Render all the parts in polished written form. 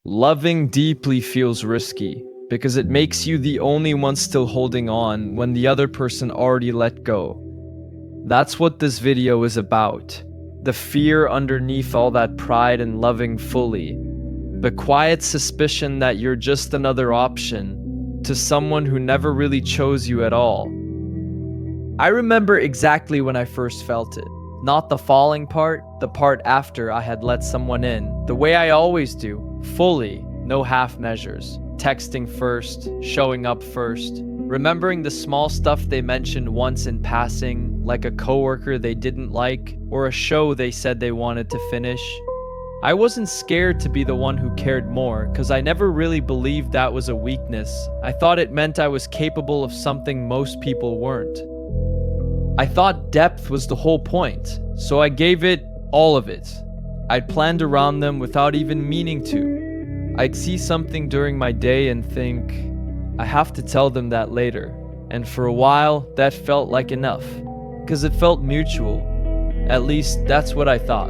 Loving deeply feels risky because it makes you the only one still holding on when the other person already let go. That's what this video is about. The fear underneath all that pride in loving fully. The quiet suspicion that you're just another option to someone who never really chose you at all. I remember exactly when I first felt it. Not the falling part, the part after I had let someone in, the way I always do, fully, no half measures. Texting first, showing up first, remembering the small stuff they mentioned once in passing, like a coworker they didn't like, or a show they said they wanted to finish. I wasn't scared to be the one who cared more, because I never really believed that was a weakness. I thought it meant I was capable of something most people weren't. I thought depth was the whole point, so I gave it all of it. I'd planned around them without even meaning to. I'd see something during my day and think, I have to tell them that later. And for a while, that felt like enough, because it felt mutual. At least, that's what I thought.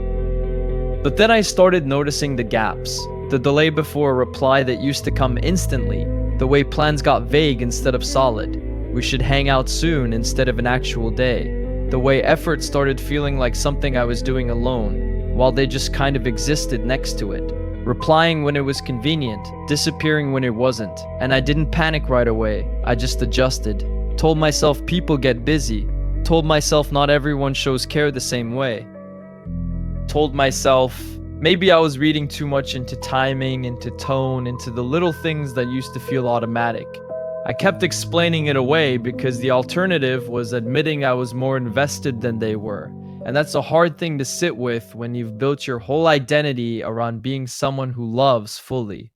But then I started noticing the gaps, the delay before a reply that used to come instantly, the way plans got vague instead of solid. We should hang out soon instead of an actual day. The way effort started feeling like something I was doing alone, while they just kind of existed next to it. Replying when it was convenient, disappearing when it wasn't. And I didn't panic right away, I just adjusted. Told myself people get busy. Told myself not everyone shows care the same way. Told myself maybe I was reading too much into timing, into tone, into the little things that used to feel automatic. I kept explaining it away because the alternative was admitting I was more invested than they were. And that's a hard thing to sit with when you've built your whole identity around being someone who loves fully.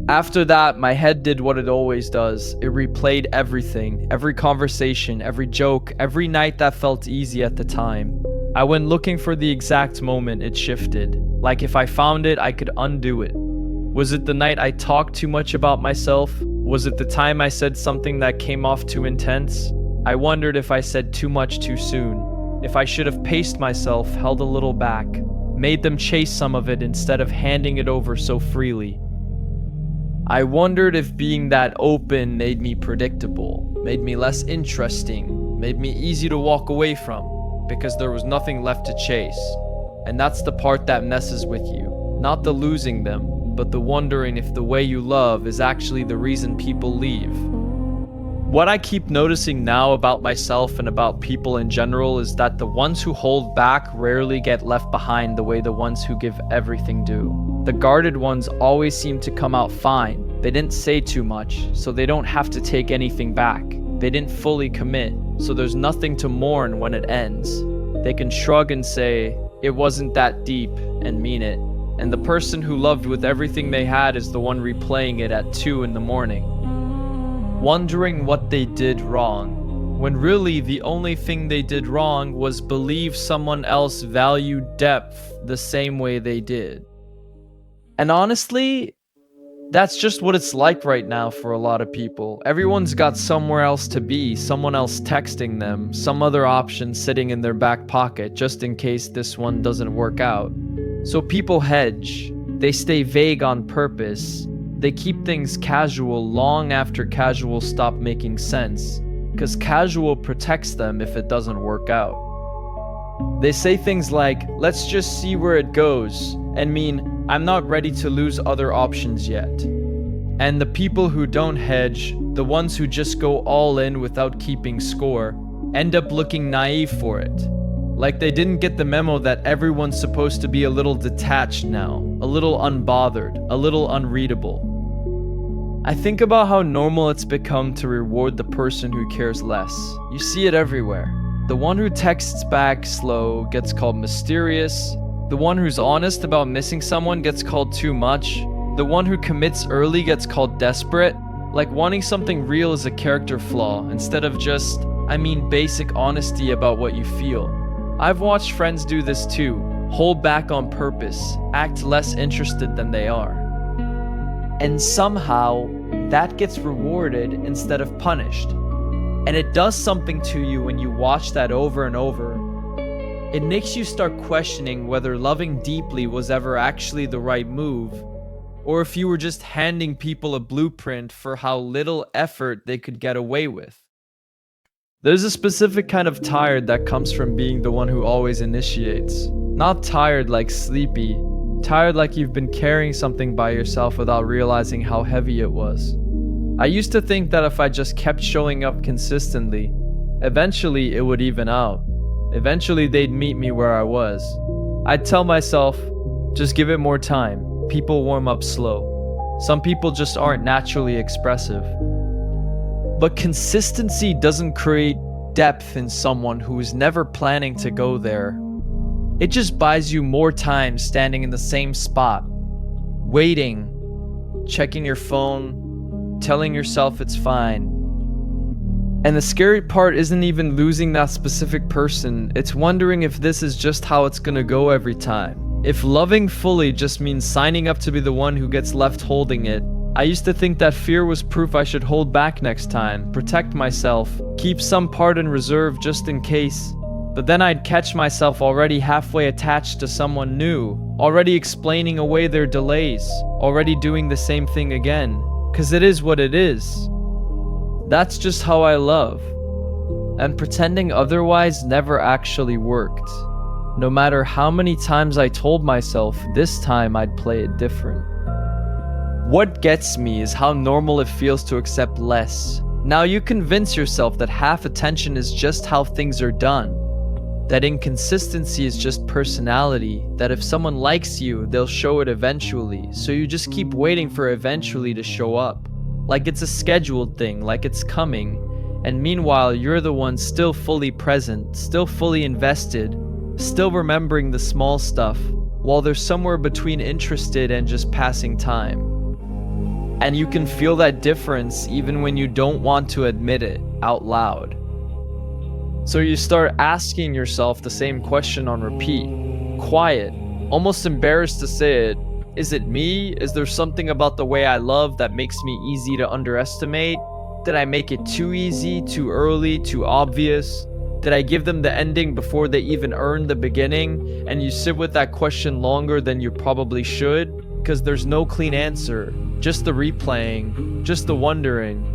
After that, my head did what it always does. It replayed everything, every conversation, every joke, every night that felt easy at the time. I went looking for the exact moment it shifted. Like if I found it, I could undo it. Was it the night I talked too much about myself? Was it the time I said something that came off too intense? I wondered if I said too much too soon. If I should have paced myself, held a little back, made them chase some of it instead of handing it over so freely. I wondered if being that open made me predictable, made me less interesting, made me easy to walk away from, because there was nothing left to chase. And that's the part that messes with you. Not the losing them, but the wondering if the way you love is actually the reason people leave. What I keep noticing now about myself and about people in general is that the ones who hold back rarely get left behind the way the ones who give everything do. The guarded ones always seem to come out fine. They didn't say too much, so they don't have to take anything back. They didn't fully commit, so there's nothing to mourn when it ends. They can shrug and say, it wasn't that deep, and mean it. And the person who loved with everything they had is the one replaying it at 2 in the morning. Wondering what they did wrong, when really the only thing they did wrong was believe someone else valued depth the same way they did. And honestly, that's just what it's like right now for a lot of people. Everyone's got somewhere else to be, someone else texting them, some other option sitting in their back pocket just in case this one doesn't work out. So people hedge, they stay vague on purpose, they keep things casual long after casual stop making sense, because casual protects them if it doesn't work out. They say things like, let's just see where it goes, and mean, I'm not ready to lose other options yet. And the people who don't hedge, the ones who just go all in without keeping score, end up looking naive for it. Like they didn't get the memo that everyone's supposed to be a little detached now, a little unbothered, a little unreadable. I think about how normal it's become to reward the person who cares less. You see it everywhere. The one who texts back slow gets called mysterious. The one who's honest about missing someone gets called too much. The one who commits early gets called desperate. Like wanting something real is a character flaw instead of just, basic honesty about what you feel. I've watched friends do this too, hold back on purpose, act less interested than they are. And somehow, that gets rewarded instead of punished. And it does something to you when you watch that over and over. It makes you start questioning whether loving deeply was ever actually the right move, or if you were just handing people a blueprint for how little effort they could get away with. There's a specific kind of tired that comes from being the one who always initiates. Not tired like sleepy, tired like you've been carrying something by yourself without realizing how heavy it was. I used to think that if I just kept showing up consistently, eventually it would even out. Eventually they'd meet me where I was. I'd tell myself, just give it more time. People warm up slow. Some people just aren't naturally expressive. But consistency doesn't create depth in someone who is never planning to go there. It just buys you more time standing in the same spot, waiting, checking your phone, telling yourself it's fine. And the scary part isn't even losing that specific person, it's wondering if this is just how it's gonna go every time. If loving fully just means signing up to be the one who gets left holding it. I used to think that fear was proof I should hold back next time, protect myself, keep some part in reserve just in case. But then I'd catch myself already halfway attached to someone new, already explaining away their delays, already doing the same thing again. 'Cause it is what it is. That's just how I love. And pretending otherwise never actually worked. No matter how many times I told myself this time I'd play it different. What gets me is how normal it feels to accept less. Now you convince yourself that half attention is just how things are done. That inconsistency is just personality, that if someone likes you, they'll show it eventually, so you just keep waiting for eventually to show up. Like it's a scheduled thing, like it's coming, and meanwhile you're the one still fully present, still fully invested, still remembering the small stuff, while they're somewhere between interested and just passing time. And you can feel that difference even when you don't want to admit it out loud. So you start asking yourself the same question on repeat, quiet, almost embarrassed to say it. Is it me? Is there something about the way I love that makes me easy to underestimate? Did I make it too easy, too early, too obvious? Did I give them the ending before they even earned the beginning? And you sit with that question longer than you probably should, because there's no clean answer, just the replaying, just the wondering.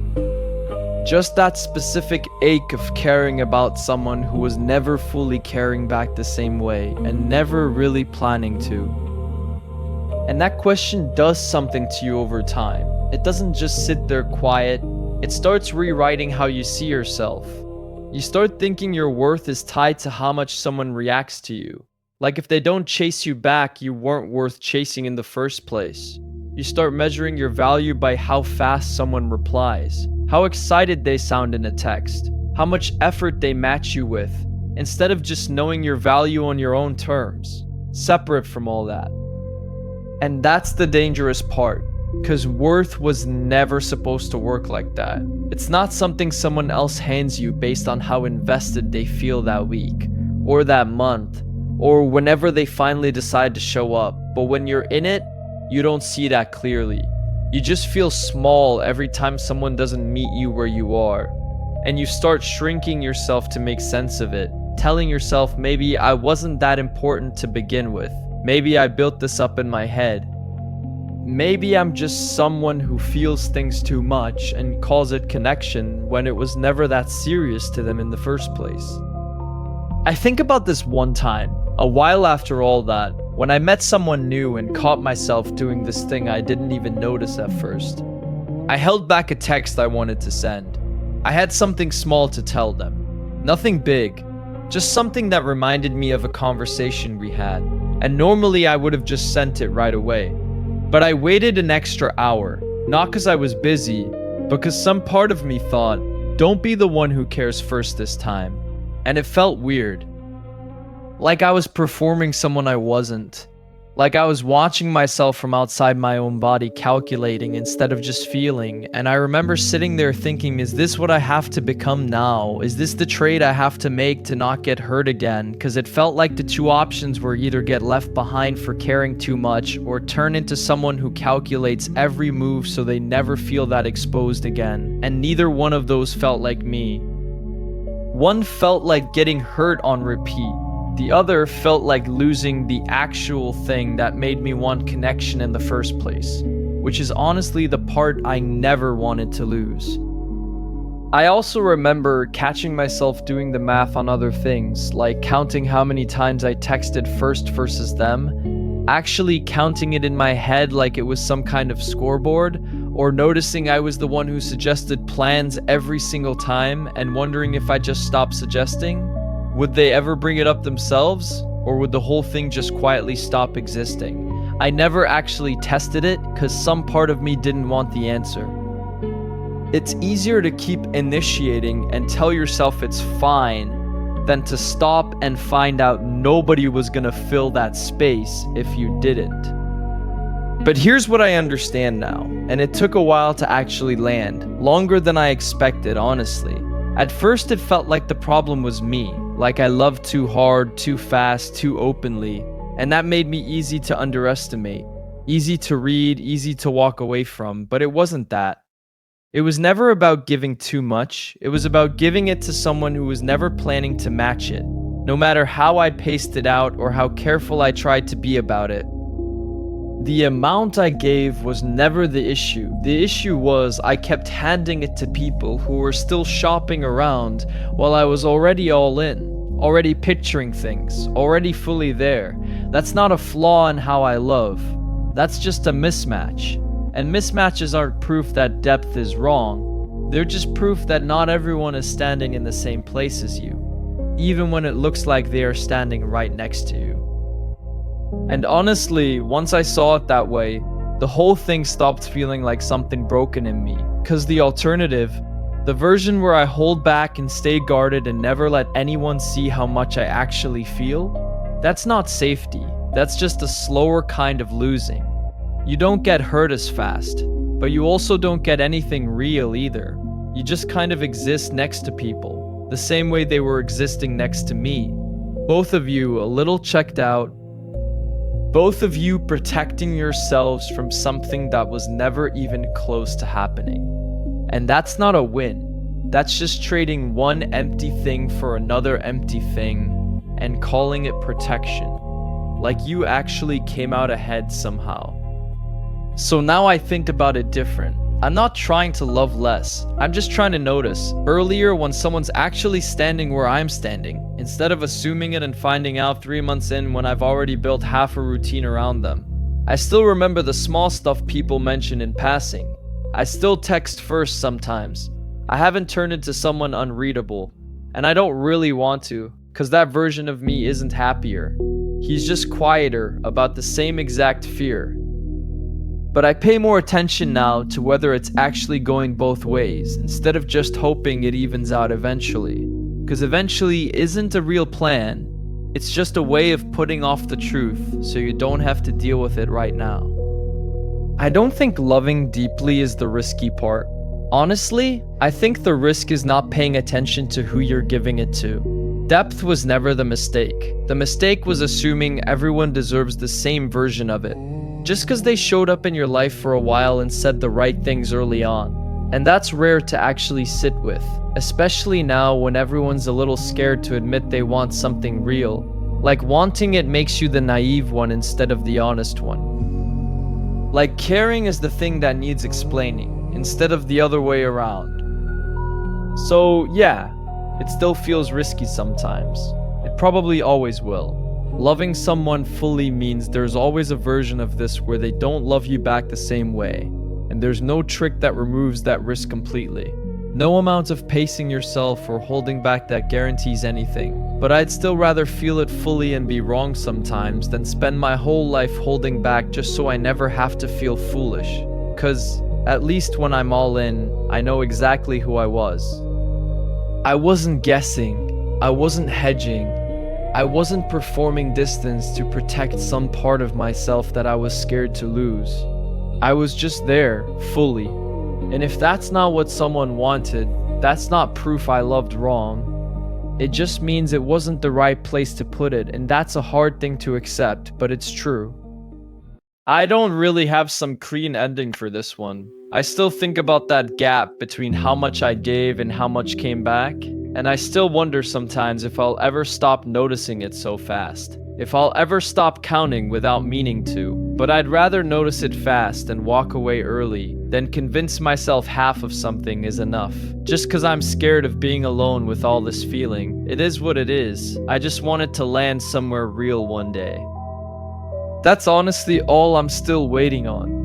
Just that specific ache of caring about someone who was never fully caring back the same way and never really planning to. And that question does something to you over time. It doesn't just sit there quiet, it starts rewriting how you see yourself. You start thinking your worth is tied to how much someone reacts to you. Like if they don't chase you back, you weren't worth chasing in the first place. You start measuring your value by how fast someone replies, how excited they sound in a text, how much effort they match you with, instead of just knowing your value on your own terms, separate from all that. And that's the dangerous part, because worth was never supposed to work like that. It's not something someone else hands you based on how invested they feel that week, or that month, or whenever they finally decide to show up. But when you're in it, you don't see that clearly. You just feel small every time someone doesn't meet you where you are. And you start shrinking yourself to make sense of it, telling yourself maybe I wasn't that important to begin with. Maybe I built this up in my head. Maybe I'm just someone who feels things too much and calls it connection when it was never that serious to them in the first place. I think about this one time, a while after all that, when I met someone new and caught myself doing this thing I didn't even notice at first. I held back a text I wanted to send. I had something small to tell them. Nothing big, just something that reminded me of a conversation we had. And normally I would have just sent it right away. But I waited an extra hour, not because I was busy, but because some part of me thought, don't be the one who cares first this time. And it felt weird. Like I was performing someone I wasn't. Like I was watching myself from outside my own body, calculating instead of just feeling. And I remember sitting there thinking, is this what I have to become now? Is this the trade I have to make to not get hurt again? Because it felt like the two options were either get left behind for caring too much or turn into someone who calculates every move so they never feel that exposed again. And neither one of those felt like me. One felt like getting hurt on repeat. The other felt like losing the actual thing that made me want connection in the first place, which is honestly the part I never wanted to lose. I also remember catching myself doing the math on other things, like counting how many times I texted first versus them, actually counting it in my head like it was some kind of scoreboard, or noticing I was the one who suggested plans every single time and wondering if I just stopped suggesting. Would they ever bring it up themselves, or would the whole thing just quietly stop existing? I never actually tested it because some part of me didn't want the answer. It's easier to keep initiating and tell yourself it's fine than to stop and find out nobody was gonna fill that space if you didn't. But here's what I understand now, and it took a while to actually land, longer than I expected, honestly. At first it felt like the problem was me, like I loved too hard, too fast, too openly, and that made me easy to underestimate, easy to read, easy to walk away from, but it wasn't that. It was never about giving too much, it was about giving it to someone who was never planning to match it, no matter how I paced it out or how careful I tried to be about it. The amount I gave was never the issue. The issue was I kept handing it to people who were still shopping around while I was already all in, already picturing things, already fully there. That's not a flaw in how I love. That's just a mismatch. And mismatches aren't proof that depth is wrong. They're just proof that not everyone is standing in the same place as you, even when it looks like they are standing right next to you. And honestly, once I saw it that way, the whole thing stopped feeling like something broken in me. Cause the alternative, the version where I hold back and stay guarded and never let anyone see how much I actually feel, that's not safety. That's just a slower kind of losing. You don't get hurt as fast, but you also don't get anything real either. You just kind of exist next to people, the same way they were existing next to me. Both of you a little checked out, both of you protecting yourselves from something that was never even close to happening. And that's not a win. That's just trading one empty thing for another empty thing and calling it protection. Like you actually came out ahead somehow. So now I think about it different. I'm not trying to love less. I'm just trying to notice earlier when someone's actually standing where I'm standing, instead of assuming it and finding out 3 months in when I've already built half a routine around them. I still remember the small stuff people mention in passing. I still text first sometimes. I haven't turned into someone unreadable, and I don't really want to, cause that version of me isn't happier. He's just quieter about the same exact fear. But I pay more attention now to whether it's actually going both ways, instead of just hoping it evens out eventually. Cause eventually isn't a real plan, it's just a way of putting off the truth so you don't have to deal with it right now. I don't think loving deeply is the risky part. Honestly, I think the risk is not paying attention to who you're giving it to. Depth was never the mistake. The mistake was assuming everyone deserves the same version of it, just because they showed up in your life for a while and said the right things early on. And that's rare to actually sit with, especially now when everyone's a little scared to admit they want something real. Like wanting it makes you the naive one instead of the honest one. Like caring is the thing that needs explaining, instead of the other way around. So yeah, it still feels risky sometimes. It probably always will. Loving someone fully means there's always a version of this where they don't love you back the same way, and there's no trick that removes that risk completely. No amount of pacing yourself or holding back that guarantees anything, but I'd still rather feel it fully and be wrong sometimes than spend my whole life holding back just so I never have to feel foolish. 'Cause at least when I'm all in, I know exactly who I was. I wasn't guessing, I wasn't hedging, I wasn't performing distance to protect some part of myself that I was scared to lose. I was just there, fully. And if that's not what someone wanted, that's not proof I loved wrong. It just means it wasn't the right place to put it, and that's a hard thing to accept, but it's true. I don't really have some clean ending for this one. I still think about that gap between how much I gave and how much came back. And I still wonder sometimes if I'll ever stop noticing it so fast. If I'll ever stop counting without meaning to. But I'd rather notice it fast and walk away early than convince myself half of something is enough. Just cause I'm scared of being alone with all this feeling. It is what it is. I just want it to land somewhere real one day. That's honestly all I'm still waiting on.